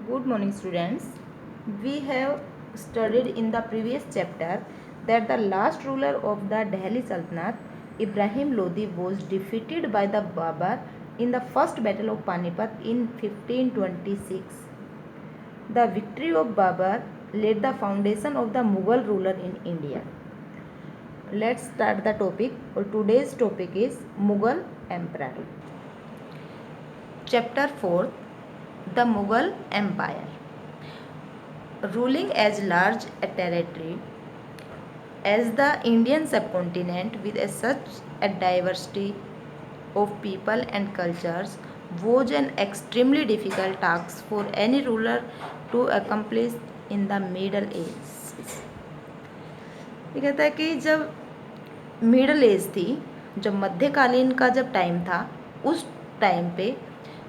Good morning, students. We have studied in the previous chapter that the last ruler of the Delhi Sultanate, Ibrahim Lodi, was defeated by the Babar in the first battle of Panipat in 1526. The victory of Babar laid the foundation of the Mughal ruler in India. Let's start the topic. Today's topic is Mughal Emperor. Chapter 4, The Mughal Empire. Ruling as large a territory as the Indian subcontinent with such a diversity of people and cultures was an extremely difficult task for any ruler to accomplish in the Middle Ages. ये कहता है कि जब middle age थी, जब मध्यकालीन का जब टाइम था, उस टाइम पे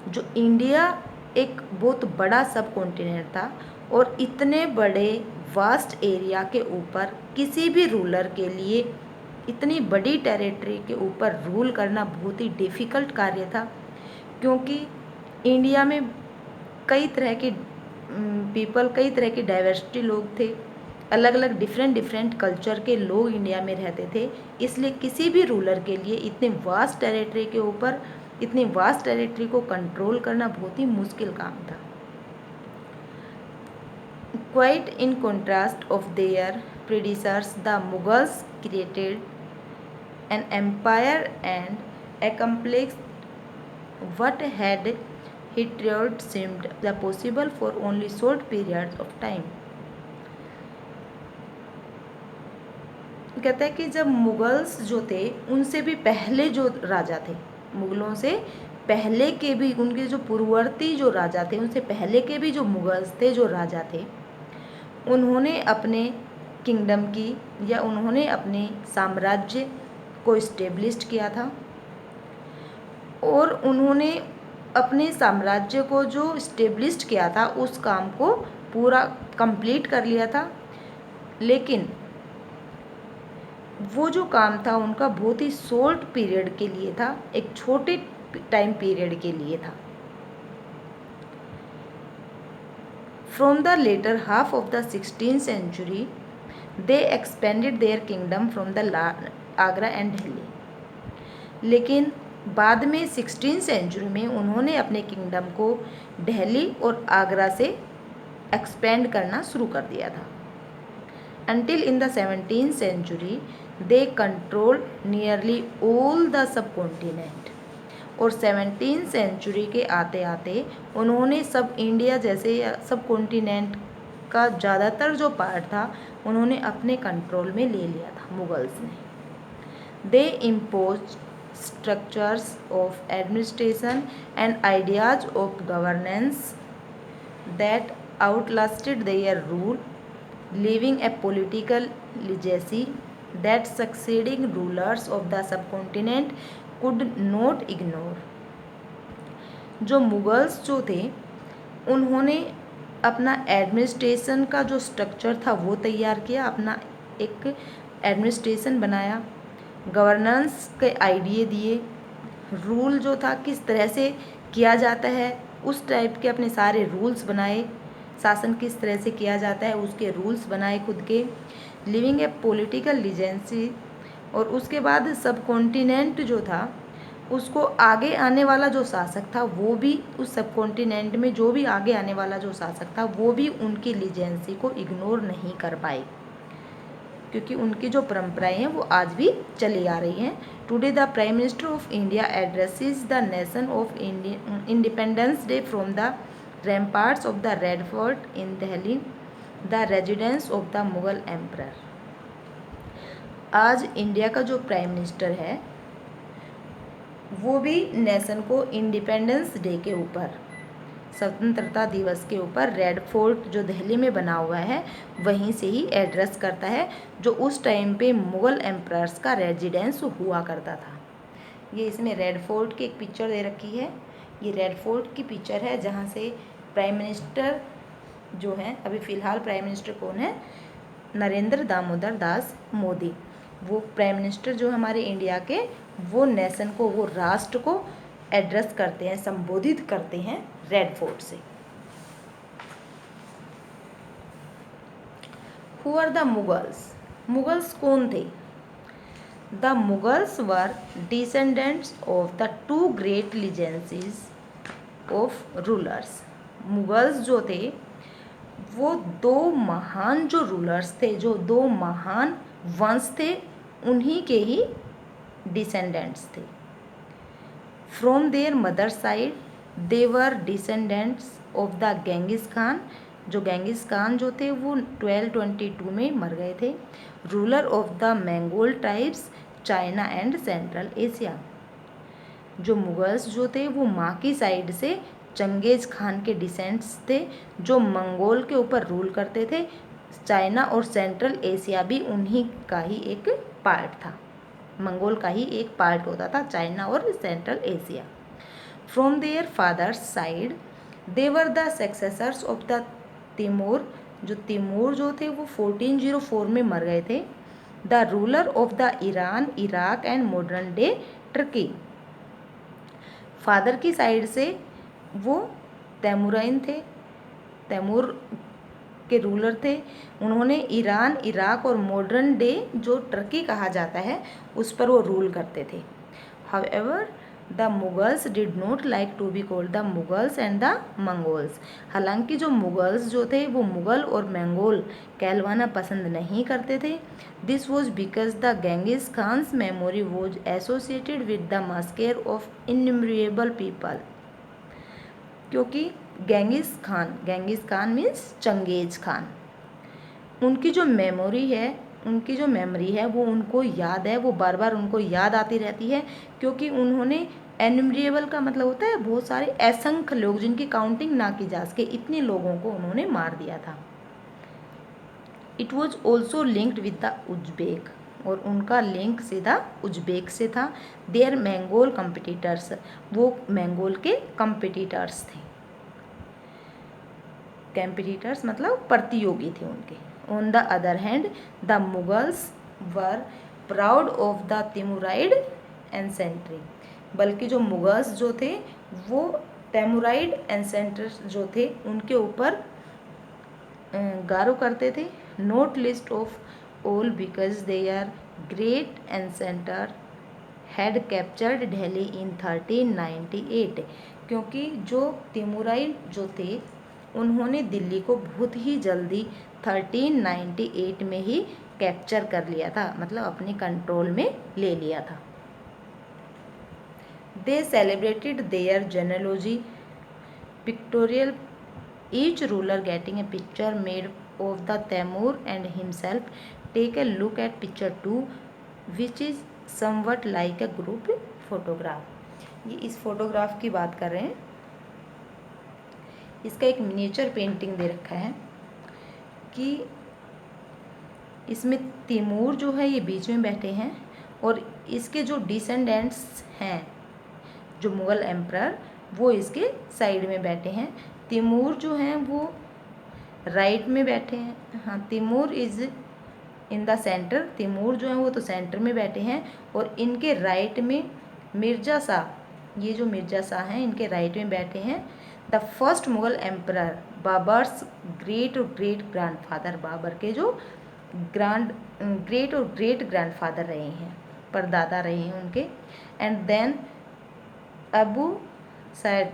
जो इंडिया एक बहुत बड़ा सब कॉन्टिनेंट था और इतने बड़े वास्ट एरिया के ऊपर किसी भी रूलर के लिए इतनी बड़ी टेरिटरी के ऊपर रूल करना बहुत ही डिफ़िकल्ट कार्य था, क्योंकि इंडिया में कई तरह के पीपल, कई तरह की डाइवर्सिटी लोग थे, अलग अलग डिफरेंट कल्चर के लोग इंडिया में रहते थे। इसलिए किसी भी रूलर के लिए इतने वास्ट टेरिटरी के ऊपर इतनी वास्ट टेरिटरी को कंट्रोल करना बहुत ही मुश्किल काम था। Quite in contrast of their predecessors, the Mughals created an empire and accomplished what had hitherto seemed possible for only short periods of time. कहता है कि जब मुगल्स जो थे उनसे भी पहले जो राजा थे, मुगलों से पहले के भी उनके जो पूर्ववर्ती जो राजा थे, उनसे पहले के भी जो मुगल्स थे, जो राजा थे, उन्होंने अपने किंगडम की या उन्होंने अपने साम्राज्य को इस्टेब्लिश्ड किया था और उन्होंने अपने साम्राज्य को जो इस्टेब्लिश्ड किया था उस काम को पूरा कंप्लीट कर लिया था। लेकिन वो जो काम था उनका बहुत ही शॉर्ट पीरियड के लिए था, एक छोटे टाइम पीरियड के लिए था। From the later half of the 16th century, they expanded their kingdom from the Agra and Delhi. लेकिन बाद में 16th सेंचुरी में उन्होंने अपने किंगडम को दिल्ली और आगरा से एक्सपेंड करना शुरू कर दिया था। Until in the 17th century, they controlled nearly all the subcontinent. और 17th सेंचुरी के आते आते उन्होंने सब इंडिया जैसे सब कॉन्टिनेंट का ज़्यादातर जो पार्ट था उन्होंने अपने कंट्रोल में ले लिया था मुगल्स ने। They impose structures of administration and ideas of governance that outlasted their rule, leaving a political legacy that succeeding rulers of the subcontinent could not ignore. जो मुगल्स जो थे उन्होंने अपना एडमिनिस्ट्रेशन का जो स्ट्रक्चर था वो तैयार किया, अपना एक एडमिनिस्ट्रेशन बनाया, गवर्नेंस के आइडिया दिए, रूल जो था किस तरह से किया जाता है उस टाइप के अपने सारे रूल्स बनाए, शासन किस तरह से किया जाता है उसके रूल्स बनाए खुद के, लिविंग ए पॉलिटिकल लीजेंसी। और उसके बाद सब कॉन्टिनेंट जो था उसको आगे आने वाला जो शासक था वो भी उस सब कॉन्टिनेंट में जो भी आगे आने वाला जो शासक था वो भी उनकी लीजेंसी को इग्नोर नहीं कर पाए, क्योंकि उनकी जो परंपराएं हैं वो आज भी चली आ रही हैं। Today the prime minister of India addresses the nation of independence day from the ramparts of the Red Fort in Delhi, the residence of the Mughal Emperor. आज इंडिया का जो प्राइम मिनिस्टर है वो भी नेशन को independence day के ऊपर, स्वतंत्रता दिवस के ऊपर रेड फोर्ट जो दिल्ली में बना हुआ है वहीं से ही एड्रेस करता है, जो उस टाइम पे मुग़ल एम्परर्स का रेजिडेंस हुआ करता था। ये इसमें रेड फोर्ट की एक पिक्चर दे रखी है, ये रेड फोर्ट की पिक्चर है जहाँ से प्राइम मिनिस्टर जो हैं, अभी फ़िलहाल प्राइम मिनिस्टर कौन है, नरेंद्र दामोदर दास मोदी, वो प्राइम मिनिस्टर जो हमारे इंडिया के वो नेशन को, वो राष्ट्र को एड्रेस करते हैं, संबोधित करते हैं रेड फोर्ट से। Who are the Mughals? Mughals कौन थे? The Mughals were descendants of the two great lineages of rulers. Mughals जो थे वो दो महान जो रूलर्स थे, जो दो महान वंश थे, उन्हीं के ही डिसेंडेंट्स थे। From there mother side they were descendants of the Genghis Khan. जो गेंगिस खान जो थे वो 1222 में मर गए थे। Ruler of the Mongol tribes China and central Asia. जो मुगल्स जो थे वो माँ की साइड से चंगेज खान के डिसेंट्स थे, जो मंगोल के ऊपर रूल करते थे। चाइना और सेंट्रल एशिया भी उन्हीं का ही एक पार्ट था, मंगोल का ही एक पार्ट होता था चाइना और central Asia. From their father's side they were the successors of the Timur. जो तिमूर जो थे वो 1404 में मर गए थे। The ruler of the Iran, Iraq and modern day Turkey. Father की साइड से वो तैमूराइन थे, तैमूर के रूलर थे। उन्होंने ईरान, इराक और मॉडर्न डे जो टर्की कहा जाता है उस पर वो रूल करते थे। However the Mughals did not like to be called the Mughals and the Mongols. हालांकि जो मुगल्स जो थे वो मुगल और मंगोल कहलवाना पसंद नहीं करते थे। This was because the Genghis Khan's memory was associated with the massacre of innumerable people. क्योंकि गेंगिस खान मीन्स चंगेज खान, उनकी जो मेमोरी है वो उनको याद है, वो बार बार उनको याद आती रहती है, क्योंकि उन्होंने एन्यूमरेबल का मतलब होता है बहुत सारे असंख्य लोग जिनकी काउंटिंग ना की जा सके, इतने लोगों को उन्होंने मार दिया था। It was also linked with the Uzbek, और उनका लिंक सीधा उज्बेक से था। देयर मंगोल कम्पिटिटर्स, वो मंगोल के कम्पिटिटर्स थे। कम्पिटिटर्स मतलब प्रतियोगी थे उनके। On the other hand the Mughals were proud of the Timurid ancestry. बल्कि जो मुगल्स जो थे वो तैमूराइड एंसेंटर्स जो थे उनके ऊपर गारो करते थे। Not least of all because they are great ancestor had captured Delhi in 1398। क्योंकि जो तिमुराइड जो थे उन्होंने दिल्ली को बहुत ही जल्दी 1398 में ही कैप्चर कर लिया था, मतलब अपने कंट्रोल में ले लिया था। They celebrated their genealogy pictorial, each ruler getting a picture made of the Timur and himself. Take a look at picture 2 which is something like a group photograph. ये इस फोटोग्राफ की बात कर रहे हैं। इसका एक मिनिएचर पेंटिंग दे रखा है कि इसमें तिमूर जो है ये बीच में बैठे हैं और इसके जो डिसेंडेंट्स हैं जो मुग़ल एम्परर वो इसके साइड में बैठे हैं। तिमूर जो हैं वो राइट में बैठे हैं। हाँ, Timur is in the centre, Timur जो हैं वो तो सेंटर में बैठे हैं और इनके राइट में मिर्ज़ा शाह, ये जो मिर्ज़ा शाह हैं इनके राइट में बैठे हैं। The first Mughal emperor Babar's great और ग्रेट ग्रैंडफादर, बाबर के जो ग्रेट और ग्रेट ग्रैंडफादर रहे हैं, परदादा रहे हैं उनके। And then Abu Said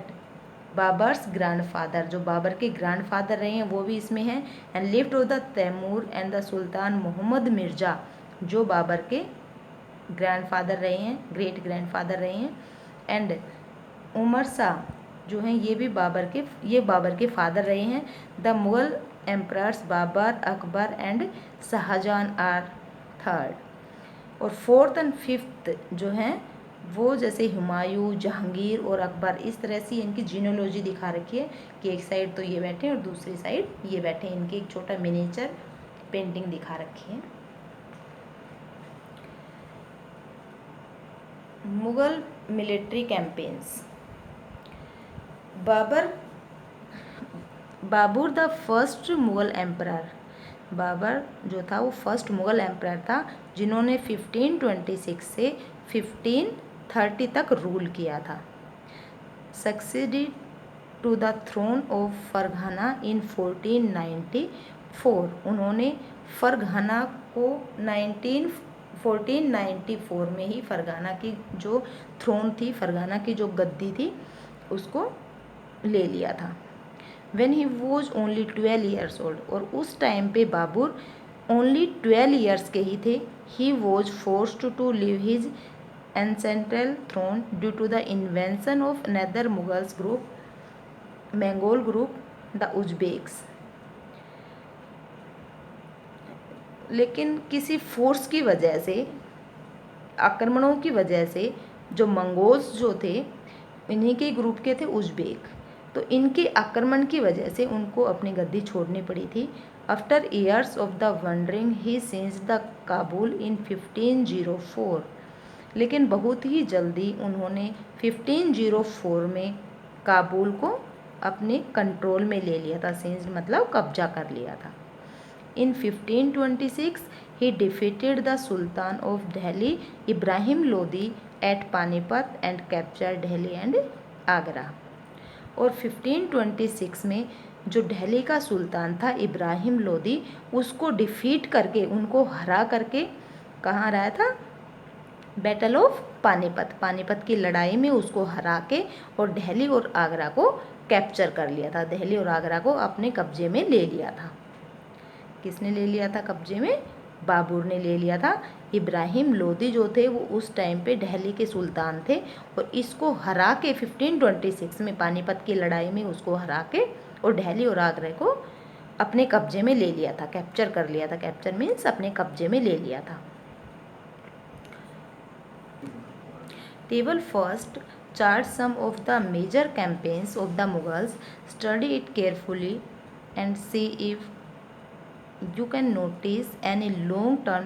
Babur's grandfather, जो बाबर के ग्रैंडफादर रहे हैं वो भी इसमें हैं। And left of the Timur and the Sultan Mohammad Mirza, जो बाबर के ग्रैंडफादर रहे हैं, ग्रेट ग्रैंडफादर रहे हैं। एंड उमर शाह जो हैं ये बाबर के फादर रहे हैं। The Mughal emperors Babur, Akbar and Shah Jahan are third. और फोर्थ एंड फिफ्थ जो हैं वो जैसे हुमायूं, जहांगीर और अकबर, इस तरह से इनकी जीनोलॉजी दिखा रखी है कि एक साइड तो ये बैठे हैं और दूसरी साइड ये बैठे हैं। इनकी एक छोटा मिनिएचर पेंटिंग दिखा रखी है। Mughal military campaigns. Babur the first Mughal emperor, Babur जो था वो फर्स्ट मुग़ल एम्परर था जिन्होंने 1526 से 1530 तक रूल किया था। Succeeded to the throne of Ferghana in 1494, उन्होंने फरघाना को 1494 में ही फरघाना की जो थ्रोन थी, फरघाना की जो गद्दी थी, उसको ले लिया था। When he was only 12 years old, और उस टाइम पे बाबर ओनली 12 ईयर्स के ही थे। He was forced to leave his ancestral throne due to the invention of another Mongol group, the Uzbeks। लेकिन किसी फोर्स की वजह से, आक्रमणों की वजह से, जो मंगोल्स जो थे, इन्हीं के ग्रुप के थे उज़्बेक, तो इनके आक्रमण की वजह से उनको अपनी गद्दी छोड़नी पड़ी थी। After years of the wandering he seized the Kabul in 1504। लेकिन बहुत ही जल्दी उन्होंने 1504 में काबुल को अपने कंट्रोल में ले लिया था। सीज्ड मतलब कब्जा कर लिया था। इन 1526 he defeated the Sultan of Delhi Ibrahim Lodi at Panipat and captured Delhi and Agra। और 1526 में जो दिल्ली का सुल्तान था इब्राहिम लोदी, उसको डिफीट करके, उनको हरा करके, कहाँ हराया था? बैटल ऑफ पानीपत, पानीपत की लड़ाई में उसको हरा के और दिल्ली और आगरा को कैप्चर कर लिया था। दिल्ली और आगरा को अपने कब्जे में ले लिया था। किसने ले लिया था कब्जे में? बाबर ने ले लिया था। इब्राहिम लोदी जो थे वो उस टाइम पे दिल्ली के सुल्तान थे और इसको हरा के 1526 में पानीपत की लड़ाई में उसको हरा के और दिल्ली और आगरा को अपने कब्जे में ले लिया था, कैप्चर कर लिया था। कैप्चर मीन्स अपने कब्जे में ले लिया था। Table first chart some of the major campaigns of the Mughals, study it carefully and see if you can notice any long term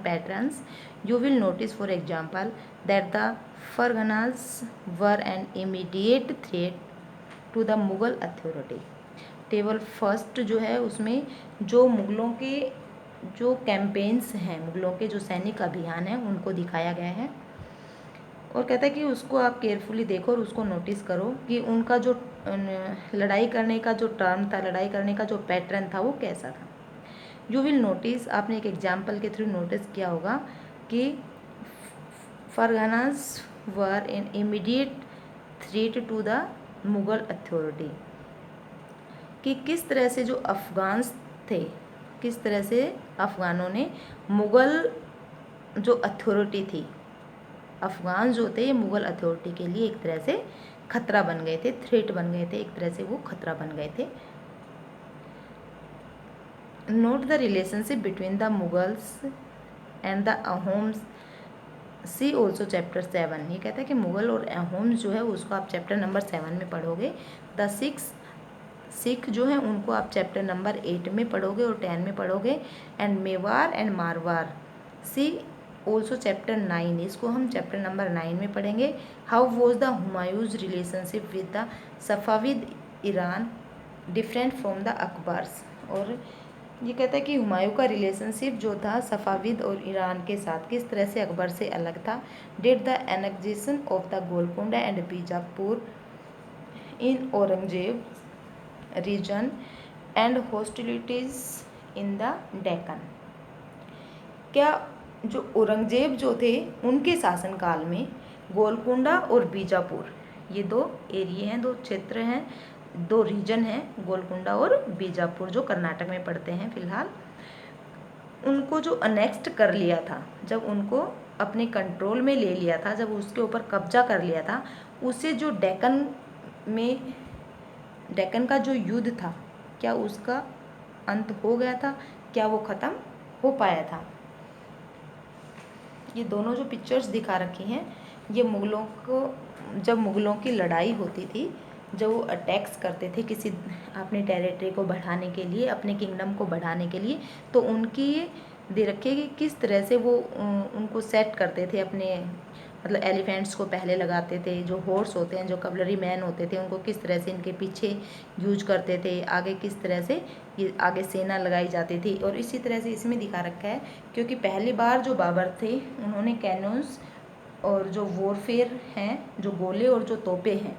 patterns। You will notice, for example, that the Farghanas were an immediate threat to the Mughal authority। Table first जो है उसमें जो मुगलों के जो campaigns हैं, मुगलों के जो सैनिक अभियान हैं, उनको दिखाया गया है। और कहता है कि उसको आप केयरफुली देखो और उसको नोटिस करो कि उनका जो लड़ाई करने का जो टर्म था, लड़ाई करने का जो पैटर्न था, वो कैसा था। यू विल नोटिस, आपने एक एग्जाम्पल के थ्रू नोटिस किया होगा कि Ferghana's were in immediate threat to the Mughal authority, कि किस तरह से जो अफ़गान्स थे, किस तरह से अफ़गानों ने मुग़ल जो अथॉरिटी थी, अफ़गान जो थे ये मुग़ल अथॉरिटी के लिए एक तरह से खतरा बन गए थे, थ्रेट बन गए थे, एक तरह से वो खतरा बन गए थे। Note the relationship between the Mughals and the Ahoms, see also chapter 7। ये कहता है कि मुग़ल और अहोम्स जो है उसको आप चैप्टर नंबर 7 में पढ़ोगे। द सिख जो है उनको आप चैप्टर नंबर 8 में पढ़ोगे और 10 में पढ़ोगे। एंड मेवार एंड मारवार, सी ऑल्सो चैप्टर 9, इसको हम चैप्टर नंबर 9 में पढ़ेंगे। How was the Humayun's relationship with the Safavid Iran different from the Akbar's. और ये कहता है कि हुमायूं का रिलेशनशिप जो था सफ़ाविद और ईरान के साथ किस तरह से अकबर से अलग था। Did the annexation of the Golconda and Bijapur in Aurangzeb region and hostilities in the Deccan. क्या जो औरंगजेब जो थे उनके शासनकाल में गोलकुंडा और बीजापुर, ये दो एरिया हैं, दो क्षेत्र हैं, दो रीजन हैं, गोलकुंडा और बीजापुर जो कर्नाटक में पड़ते हैं फिलहाल, उनको जो अनेक्स्ट कर लिया था, जब उनको अपने कंट्रोल में ले लिया था, जब उसके ऊपर कब्जा कर लिया था, उससे जो डेक्कन का जो युद्ध था, क्या उसका अंत हो गया था? क्या वो ख़त्म हो पाया था? ये दोनों जो पिक्चर्स दिखा रखी हैं, ये मुग़लों को, जब मुग़लों की लड़ाई होती थी, जब वो अटैक्स करते थे किसी अपने टेरिटरी को बढ़ाने के लिए, अपने किंगडम को बढ़ाने के लिए, तो उनकी दे रखी है कि किस तरह से वो उनको सेट करते थे अपने, मतलब एलिफेंट्स को पहले लगाते थे, जो हॉर्स होते हैं, जो कवलरी मैन होते थे, उनको किस तरह से इनके पीछे यूज करते थे, आगे किस तरह से ये आगे सेना लगाई जाती थी। और इसी तरह से इसमें दिखा रखा है, क्योंकि पहली बार जो बाबर थे उन्होंने कैनन्स और जो वॉरफेयर हैं, जो गोले और जो तोपे हैं,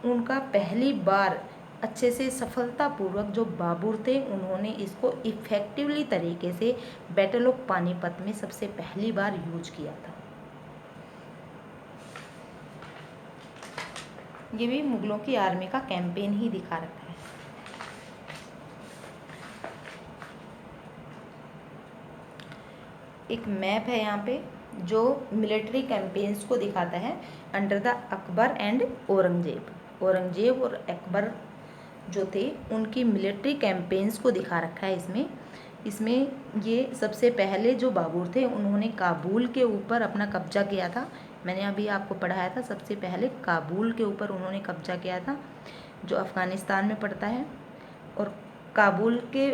उनका पहली बार अच्छे से सफलतापूर्वक जो बाबर थे उन्होंने इसको इफ़ेक्टिवली तरीके से बैटल ऑफ पानीपत में सबसे पहली बार यूज किया था। ये भी मुगलों की आर्मी का कैंपेन ही दिखा रखा है। एक मैप है यहाँ पे जो मिलिट्री कैंपेन्स को दिखाता है under the Akbar and Aurangzeb. Aurangzeb और अकबर जो थे उनकी मिलिट्री कैंपेन्स को दिखा रखा है इसमें ये सबसे पहले जो बाबर थे उन्होंने काबुल के ऊपर अपना कब्जा किया था। मैंने अभी आपको पढ़ाया था, सबसे पहले काबुल के ऊपर उन्होंने कब्जा किया था जो अफ़गानिस्तान में पड़ता है। और काबुल के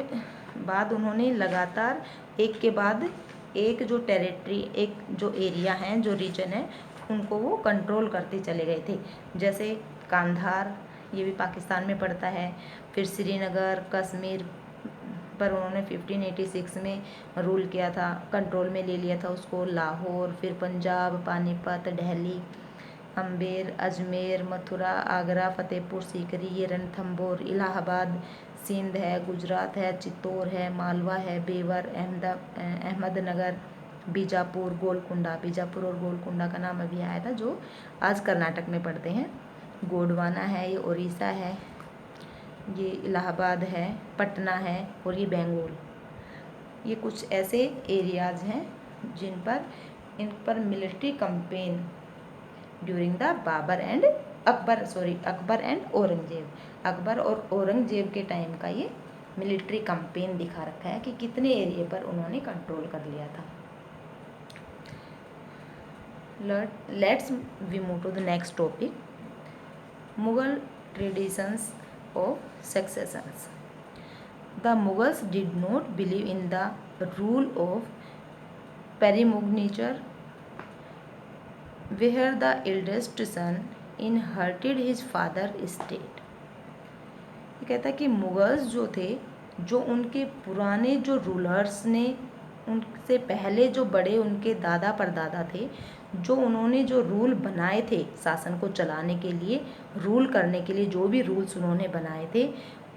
बाद उन्होंने लगातार एक के बाद एक जो टेरिटरी, एक जो एरिया हैं, जो रीजन है, उनको वो कंट्रोल करते चले गए थे। जैसे कांधार, ये भी पाकिस्तान में पड़ता है। फिर श्रीनगर, कश्मीर पर उन्होंने 1586 में रूल किया था, कंट्रोल में ले लिया था उसको। लाहौर, फिर पंजाब, पानीपत, दिल्ली, अम्बेर, अजमेर, मथुरा, आगरा, फतेहपुर सीकरी, ये रणथंभौर, इलाहाबाद, सिंध है, गुजरात है, चित्तौड़ है, मालवा है, बेवर, अहमदनगर, बीजापुर, गोलकुंडा। बीजापुर और गोलकुंडा का नाम अभी आया था जो आज कर्नाटक में पड़ते हैं। गोंडवाना है, ये उड़ीसा है, ये इलाहाबाद है, पटना है, और ये बेंगोल। ये कुछ ऐसे एरियाज़ हैं इन पर military campaign during the Akbar and Aurangzeb. Akbar और औरंगजेब के टाइम का ये मिलिट्री कैंपेन दिखा रखा है कि कितने एरिया पर उन्होंने कंट्रोल कर लिया था। Let's we move to the next topic, Mughal traditions of successions. The Mughals did not believe in the rule of primogeniture, where the eldest son inherited his father's estate. ये कहता है कि मुगल्स जो थे, जो उनके पुराने जो रूलर्स ने, उनसे पहले जो बड़े उनके दादा परदादा थे, जो उन्होंने जो रूल बनाए थे शासन को चलाने के लिए, रूल करने के लिए जो भी रूल्स उन्होंने बनाए थे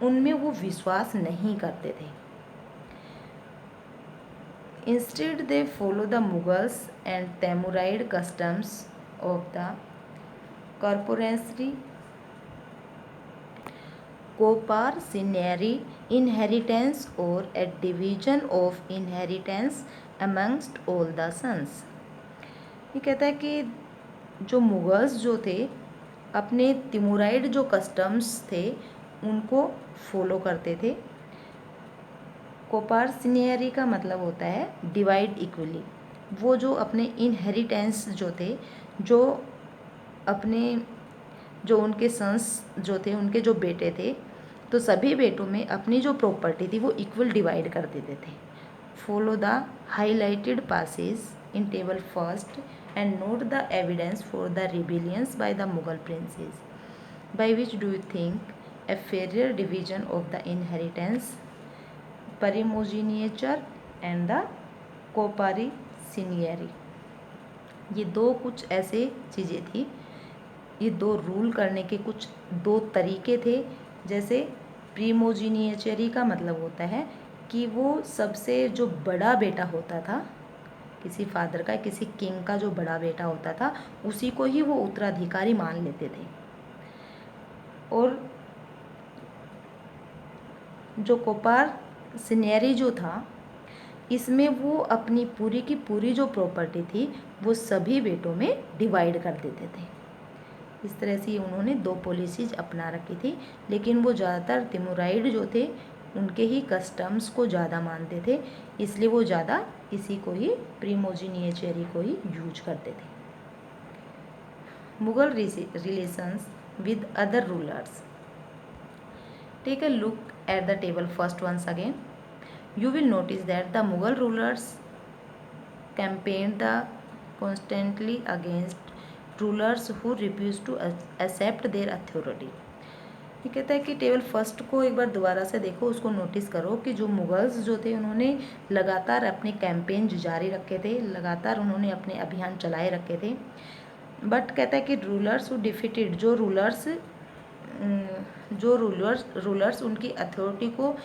उनमें वो विश्वास नहीं करते थे। Instead they follow the Mughals and Timurid customs of the coparcenary, coparcenary inheritance और a division of inheritance amongst all the sons. ये कहता है कि जो मुगल्स जो थे अपने तिमुराइड जो कस्टम्स थे उनको फॉलो करते थे। कोपारसिनेरी का मतलब होता है डिवाइड इक्वली। वो जो अपने इनहेरिटेंस जो थे, जो उनके सन्स जो थे, उनके जो बेटे थे, तो सभी बेटों में अपनी जो प्रॉपर्टी थी वो इक्वल डिवाइड कर देते थे। Follow the highlighted passage in table first and note the evidence for the rebellions by the Mughal princes. By which do you think a fairer division of the inheritance, primogeniture and the coparcenary? ये दो कुछ ऐसे चीज़ें थी, ये दो rule करने के कुछ दो तरीके थे। जैसे प्रीमोजीनियचरी का मतलब होता है कि वो सबसे जो बड़ा बेटा होता था किसी फादर का, किसी किंग का जो बड़ा बेटा होता था, उसी को ही वो उत्तराधिकारी मान लेते थे। और जो कोपारसिनेरी जो था, इसमें वो अपनी पूरी की पूरी जो प्रॉपर्टी थी वो सभी बेटों में डिवाइड कर देते थे। इस तरह से उन्होंने दो पॉलिसीज अपना रखी थी, लेकिन वो ज़्यादातर तिमुराइड जो थे उनके ही कस्टम्स को ज़्यादा मानते थे, इसलिए वो ज़्यादा इसी को ही प्रीमोजीनियचरी को ही यूज करते थे। Mughal relations with other rulers. Take a look at the table first once again. You will notice that the Mughal rulers campaigned constantly against rulers who refused to accept their authority. ये कहता है कि table first को एक बार दोबारा से देखो, उसको नोटिस करो कि जो मुगल्स जो थे उन्होंने लगातार अपने कैंपेन जारी रखे थे, लगातार उन्होंने अपने अभियान चलाए रखे थे। बट कहता है कि रूलर्स हु डिफीटेड, जो रूलर्स जो रूलर्स उनकी अथॉरिटी को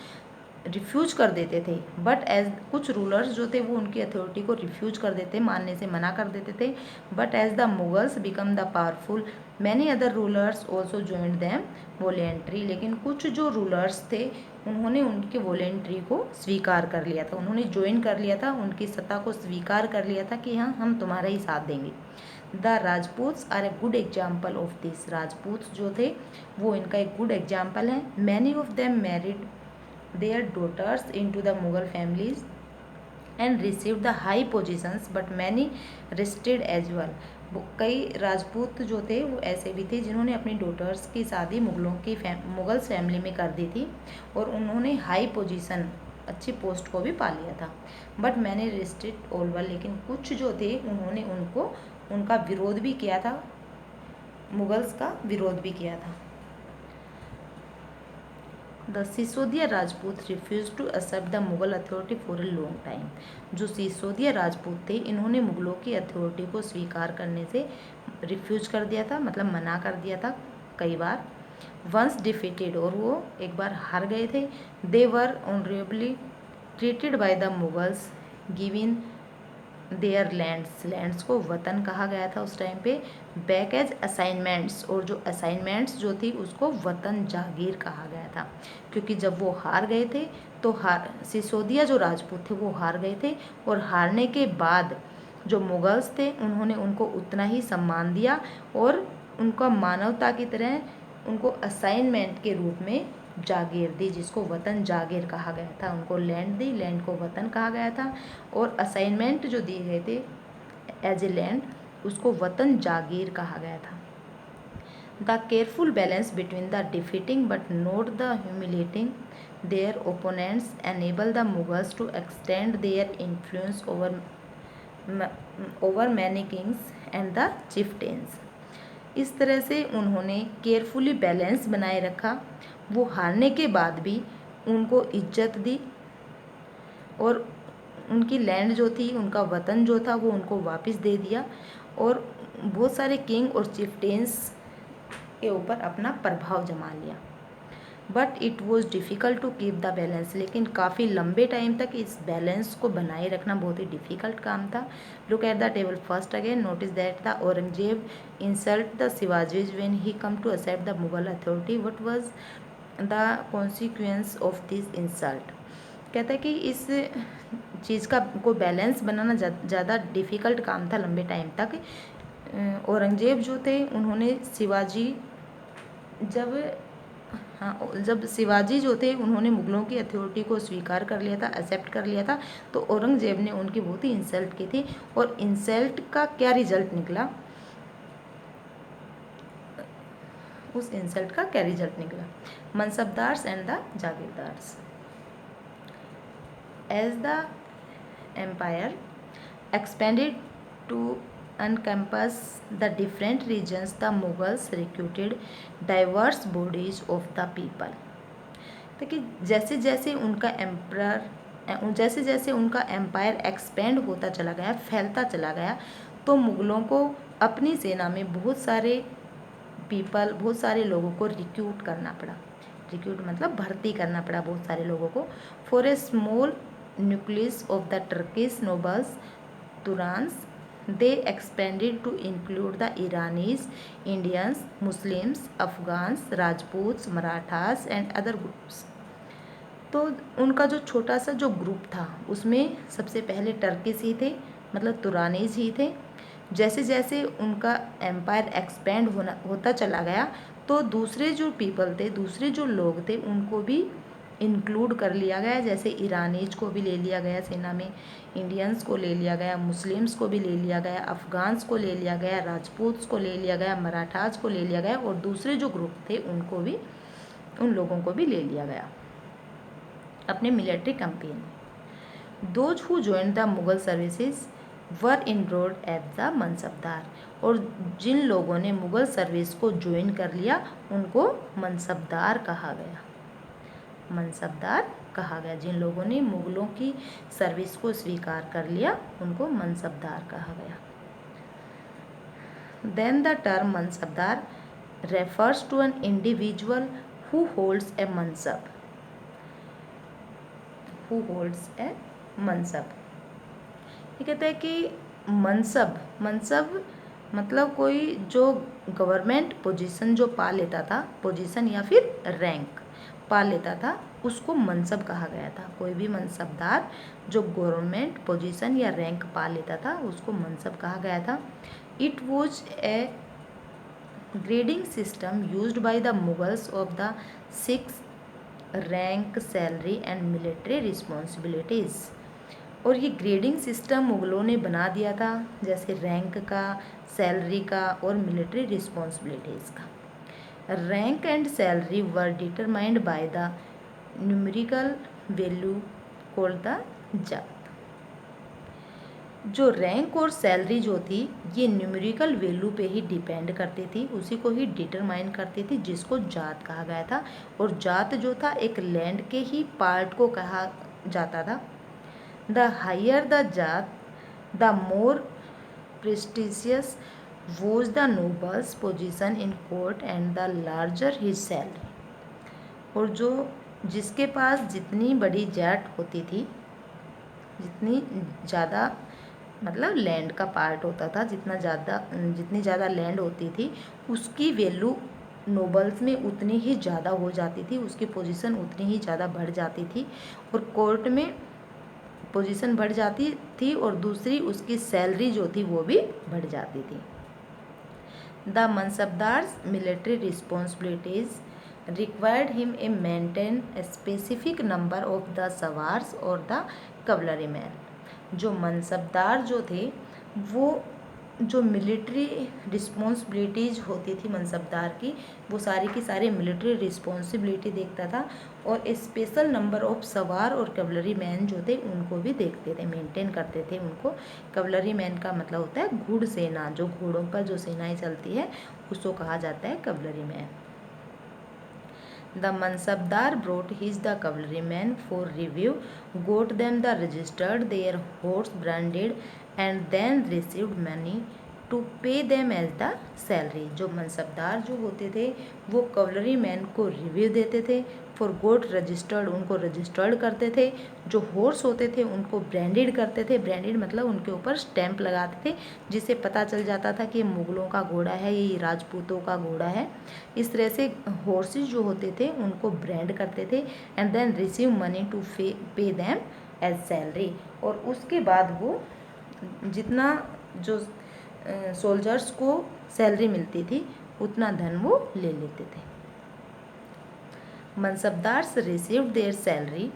रिफ्यूज कर देते थे, बट एज कुछ रूलर्स जो थे वो उनकी अथॉरिटी को रिफ्यूज कर देते, मानने से मना कर देते थे। But as the Mughals become the powerful many other rulers also joined them voluntary. लेकिन कुछ जो रूलर्स थे उन्होंने उनके वॉलेंट्री को स्वीकार कर लिया था, उन्होंने ज्वाइन कर लिया था, उनकी सत्ता को स्वीकार कर लिया था कि हाँ हम तुम्हारा ही साथ देंगे। The Rajputs are a good example of this. Rajput जो थे वो इनका एक गुड एग्जाम्पल है। Many of them married their daughters into the Mughal families and received the high positions but many rested as well। कई राजपूत जो थे वो ऐसे भी थे जिन्होंने अपनी डॉटर्स की शादी मुगल्स फैमिली में कर दी थी और उन्होंने हाई पोजीशन अच्छी पोस्ट को भी पा लिया था। बट मैंने रेस्टेड ओलवर, लेकिन कुछ जो थे उन्होंने उनका विरोध भी किया था, मुगल्स का विरोध भी किया था। The Sisodia Rajput refuse to accept the Mughal authority for a long time. जो सिसोदिया राजपूत थे इन्होंने मुगलों की अथॉरिटी को स्वीकार करने से रिफ्यूज कर दिया था, मतलब मना कर दिया था कई बार। वंस डिफीटेड, और वो एक बार हार गए थे। They were honourably treated by the Mughals given their lands को वतन कहा गया था उस टाइम पे, बैक एज असाइनमेंट्स, और जो असाइनमेंट्स जो थी उसको वतन जागीर कहा गया था। क्योंकि जब वो हार गए थे तो सिसोदिया जो राजपूत थे वो हार गए थे, और हारने के बाद जो मुगल्स थे उन्होंने उनको उतना ही सम्मान दिया और उनका मानवता की तरह उनको असाइनमेंट के रूप में जागीर दी, जिसको वतन जागीर कहा गया था। उनको लैंड दी, लैंड को वतन कहा गया था, और असाइनमेंट जो दिए गए थे एज ए लैंड उसको वतन जागीर कहा गया था। The careful balance between the defeating but not the humiliating their opponents enable the Mughals to extend their influence over many kings and the chieftains. इस तरह से उन्होंने केयरफुली बैलेंस बनाए रखा, वो हारने के बाद भी उनको इज्जत दी और उनकी लैंड जो थी, उनका वतन जो था वो उनको वापस दे दिया, और बहुत सारे किंग और चिफ्टेन्स के ऊपर अपना प्रभाव जमा लिया। But it was difficult to keep the balance, लेकिन काफ़ी लंबे टाइम तक इस बैलेंस को बनाए रखना बहुत ही डिफ़िकल्ट काम था। Look at the table first again, notice that the Aurangzeb insult the Shivaji's when he come to accept the Mughal authority. What was the consequence of this insult. कहता है कि इस चीज़ को बैलेंस बनाना ज़्यादा डिफ़िकल्ट काम था लंबे टाइम तक। औरंगजेब जो थे उन्होंने जब शिवाजी जो थे उन्होंने मुगलों की अथॉरिटी को स्वीकार कर लिया था, एक्सेप्ट कर लिया था, तो औरंगजेब ने उनकी बहुत ही इंसल्ट की थी। और इंसल्ट का क्या रिजल्ट निकला, उस इंसल्ट का क्या रिजल्ट निकला। Mansabdars and the jagirdars. As the empire expanded to encompass the different regions, the Mughals recruited diverse bodies of the people। देखिए जैसे जैसे उनका एम्पायर एक्सपेंड होता चला गया, फैलता चला गया, तो मुग़लों को अपनी सेना में बहुत सारे लोगों को रिक्रूट करना पड़ा। रिक्रूट मतलब भर्ती करना पड़ा बहुत सारे लोगों को। For a small nucleus of the Turkish nobles Turanis, they expanded to include the Iranis, Indians, Muslims, Afghans, Rajputs, Marathas and other groups। तो उनका जो छोटा सा जो ग्रुप था उसमें सबसे पहले टर्किस ही थे, मतलब तुरानीज ही थे। जैसे जैसे उनका एम्पायर एक्सपेंड होता चला गया तो दूसरे जो पीपल थे, दूसरे जो लोग थे, उनको भी इंक्लूड कर लिया गया। जैसे ईरानीज को भी ले लिया गया सेना में, इंडियंस को ले लिया गया, मुस्लिम्स को भी ले लिया गया, अफ़गान्स को ले लिया गया, राजपूत्स को ले लिया गया, मराठास को ले लिया गया, और दूसरे जो ग्रुप थे उन लोगों को भी ले लिया गया अपने मिलिट्री कैंपेन में। Those who joined the Mughal services were enrolled as the mansabdar. और जिन लोगों ने मुगल सर्विस को ज्वाइन कर लिया उनको मनसबदार कहा गया। मनसबदार कहा गया जिन लोगों ने मुगलों की सर्विस को स्वीकार कर लिया उनको मनसबदार कहा गया। Then the term mansabdar refers to an individual who holds a mansab. Who holds a mansab. ये कहता है कि मनसब मतलब कोई जो गवर्नमेंट पोजीशन जो पा लेता था, पोजीशन या फिर रैंक पा लेता था, उसको मनसब कहा गया था। कोई भी मनसबदार जो गवर्नमेंट पोजीशन या रैंक पा लेता था उसको मनसब कहा गया था। It was a grading system used by the Mughals of the 6 rank, salary and military responsibilities. और ये ग्रेडिंग सिस्टम मुग़लों ने बना दिया था, जैसे रैंक का, सैलरी का और मिलिट्री रिस्पॉन्सिबिलिटीज़ का। Rank and salary were determined by the numerical value called the जात। जो रैंक और सैलरी जो थी ये न्यूमेरिकल वैल्यू पे ही डिपेंड करती थी, उसी को ही डिटरमाइन करती थी, जिसको जात कहा गया था। और जात जो था एक लैंड के ही पार्ट को कहा जाता था। The higher the जात, the more prestigious was the noble's position in court and the larger his salary। और जो जिसके पास जितनी बड़ी जात होती थी, जितनी ज़्यादा मतलब लैंड का पार्ट होता था, जितनी ज़्यादा लैंड होती थी उसकी वैल्यू नोबल्स में उतनी ही ज़्यादा हो जाती थी, उसकी पोजीशन उतनी ही ज़्यादा बढ़ जाती थी। और कोर्ट में पोजीशन बढ़ जाती थी और दूसरी उसकी सैलरी जो थी वो भी बढ़ जाती थी। The mansabdars military responsibilities required him a maintain a specific number of the sawars और द कवलरी मैन। जो मनसबदार जो थे वो जो मिलिट्री रिस्पॉन्सिबिलिटीज़ होती थी मनसबदार की, वो सारी की सारी मिलिट्री रिस्पॉन्सिबिलिटी देखता था। और स्पेशल नंबर ऑफ सवार और कवलरी मैन जो थे उनको भी देखते थे, मेंटेन करते थे उनको। कवलरी मैन का मतलब होता है घुड़ सेना, जो घोड़ों पर जो सेनाएं चलती है उसको कहा जाता है कवलरी man. The Mansabdar brought his the cavalrymen for review, got them the registered their horse branded, and then received money to pay them as the salary। जो मनसबदार जो होते थे वो कवलरी मैन को रिव्यू देते थे, फॉर गोट रजिस्टर्ड उनको registered करते थे, जो हॉर्स होते थे उनको ब्रांडेड करते थे। ब्रांडेड मतलब उनके ऊपर स्टैंप लगाते थे, जिससे पता चल जाता था कि ये मुग़लों का घोड़ा है, ये राजपूतों का घोड़ा है। इस तरह से हॉर्सेस जो होते थे उनको ब्रांड करते थे। And then receive money to pay them as salary. और उसके बाद वो जितना जो सोल्जर्स को सैलरी मिलती थी उतना धन वो ले लेते थे। Mansabdars received their salary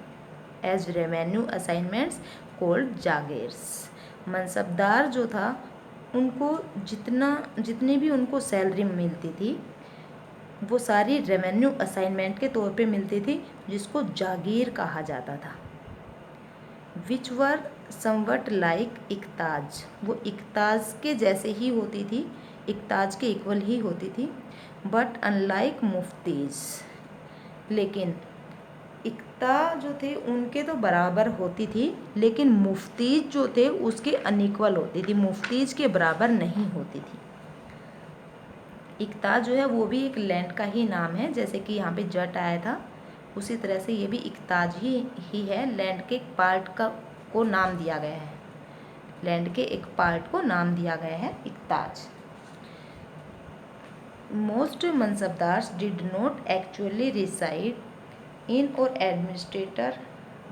as revenue assignments called jagirs. Mansabdar जो था उनको जितनी भी उनको सैलरी मिलती थी वो सारी रेवेन्यू असाइनमेंट के तौर पे मिलती थी, जिसको जागीर कहा जाता था। विच वर समवट लाइक इकताज, वो इकताज के जैसे ही होती थी, इकताज के इक्वल ही होती थी। बट अनलाइक मुफ्तीज, लेकिन इकता जो थे उनके तो बराबर होती थी, लेकिन मुफ्तीज जो थे उसके अनइक्वल होती थी, मुफ्तीज के बराबर नहीं होती थी। इकता जो है वो भी एक लैंड का ही नाम है, जैसे कि यहाँ पे जट आया था उसी तरह से ये भी इकताज ही है। लैंड के एक पार्ट को नाम दिया गया है, लैंड के एक पार्ट को नाम दिया गया है इकताज। Most mansabdars did not actually reside in और administrator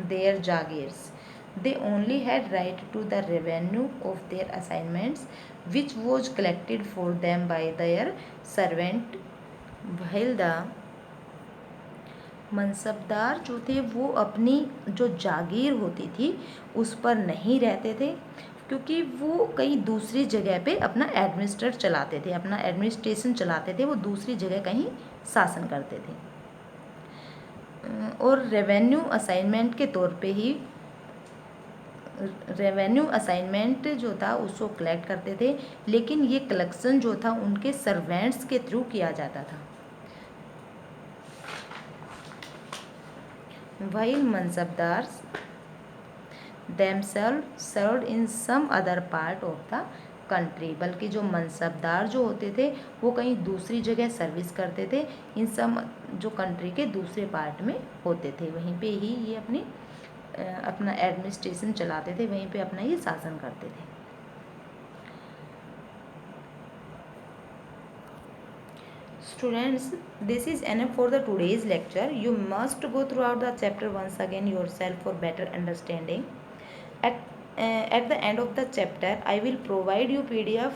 their jagirs, they only had right to the revenue of their assignments which was collected for them by their servant, while the mansabdar जो थे वो अपनी जो जागीर होती थी उस पर नहीं रहते थे, क्योंकि वो कहीं दूसरी जगह पे अपना एडमिनिस्ट्रेट चलाते थे, अपना एडमिनिस्ट्रेशन चलाते थे, वो दूसरी जगह कहीं शासन करते थे। और रेवेन्यू असाइनमेंट के तौर पे ही रेवेन्यू असाइनमेंट जो था उसको कलेक्ट करते थे, लेकिन ये कलेक्शन जो था उनके सर्वेंट्स के थ्रू किया जाता था। while mansabdars themselves served in some other part of the country, बल्कि जो मनसबदार जो होते थे वो कहीं दूसरी जगह सर्विस करते थे, इन सब जो कंट्री के दूसरे पार्ट में होते थे, वहीं पे ही ये अपना एडमिनिस्ट्रेशन चलाते थे, वहीं पे अपना ये शासन करते थे। Students, this is enough for the today's lecture. You must go throughout the chapter once again yourself for better understanding. At the end of the chapter, I will provide you PDF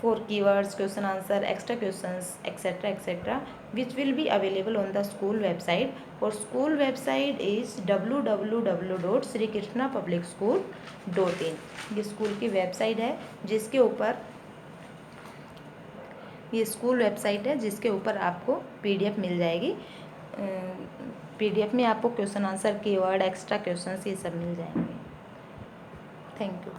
for keywords, question answer, extra questions, etc., which will be available on the school website. Our school website is www.srikrishnapublicschool.in. ये school की website है जिसके ऊपर आपको PDF मिल जाएगी। PDF में आपको question answer, keyword, extra questions ये सब मिल जाएंगे। Thank you.